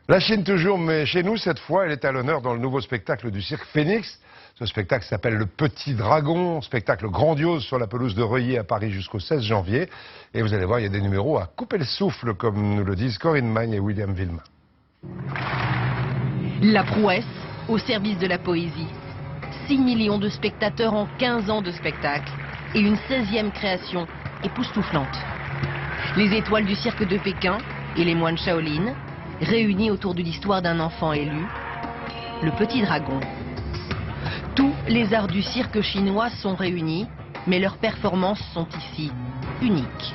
La Chine toujours, mais chez nous, cette fois, elle est à l'honneur dans le nouveau spectacle du cirque Phoenix. Ce spectacle s'appelle Le Petit Dragon, spectacle grandiose sur la pelouse de Reuilly à Paris jusqu'au 16 janvier. Et vous allez voir, il y a des numéros à couper le souffle, comme nous le disent Corinne Magne et William Villemain. La prouesse au service de la poésie. 6 millions de spectateurs en 15 ans de spectacle et une 16e création époustouflante. Les étoiles du cirque de Pékin et les moines Shaolin, réunis autour de l'histoire d'un enfant élu, le Petit Dragon. Tous les arts du cirque chinois sont réunis, mais leurs performances sont ici uniques.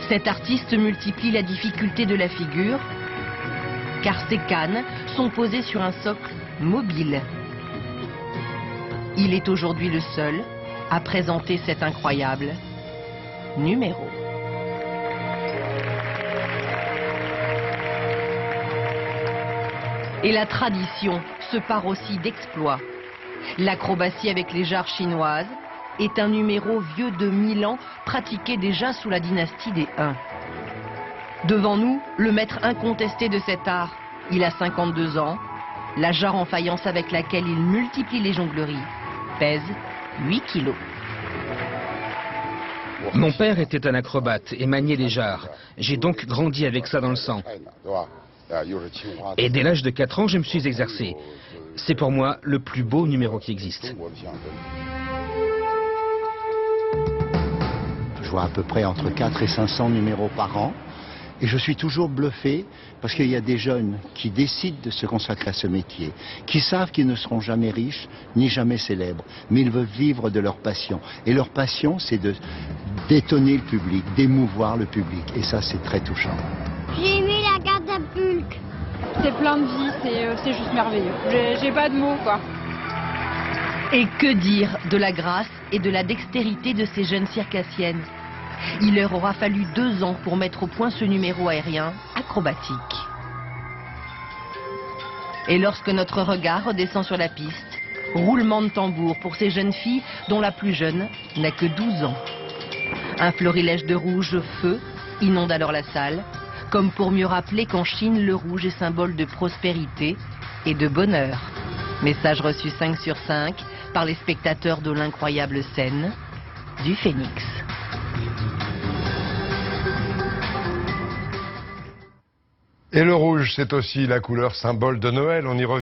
Cet artiste multiplie la difficulté de la figure, car ses cannes sont posées sur un socle mobile. Il est aujourd'hui le seul à présenter cet incroyable numéro. Et la tradition se part aussi d'exploits. L'acrobatie avec les jarres chinoises est un numéro vieux de 1000 ans, pratiqué déjà sous la dynastie des Huns. Devant nous, le maître incontesté de cet art. Il a 52 ans. La jarre en faïence avec laquelle il multiplie les jongleries pèse 8 kilos. Mon père était un acrobate et maniait les jarres. J'ai donc grandi avec ça dans le sang. Et dès l'âge de 4 ans, je me suis exercé. C'est pour moi le plus beau numéro qui existe. Je vois à peu près entre 400 et 500 numéros par an. Et je suis toujours bluffé parce qu'il y a des jeunes qui décident de se consacrer à ce métier, qui savent qu'ils ne seront jamais riches ni jamais célèbres, mais ils veulent vivre de leur passion. Et leur passion, c'est d'étonner le public, d'émouvoir le public. Et ça, c'est très touchant. J'ai aimé la catapulte. C'est plein de vie, c'est juste merveilleux. J'ai pas de mots, quoi. Et que dire de la grâce et de la dextérité de ces jeunes circassiennes? Il leur aura fallu 2 ans pour mettre au point ce numéro aérien acrobatique. Et lorsque notre regard redescend sur la piste, roulement de tambour pour ces jeunes filles dont la plus jeune n'a que 12 ans. Un florilège de rouge feu inonde alors la salle, comme pour mieux rappeler qu'en Chine, le rouge est symbole de prospérité et de bonheur. Message reçu 5 sur 5 par les spectateurs de l'incroyable scène du Phénix. Et le rouge, c'est aussi la couleur symbole de Noël. On y revient.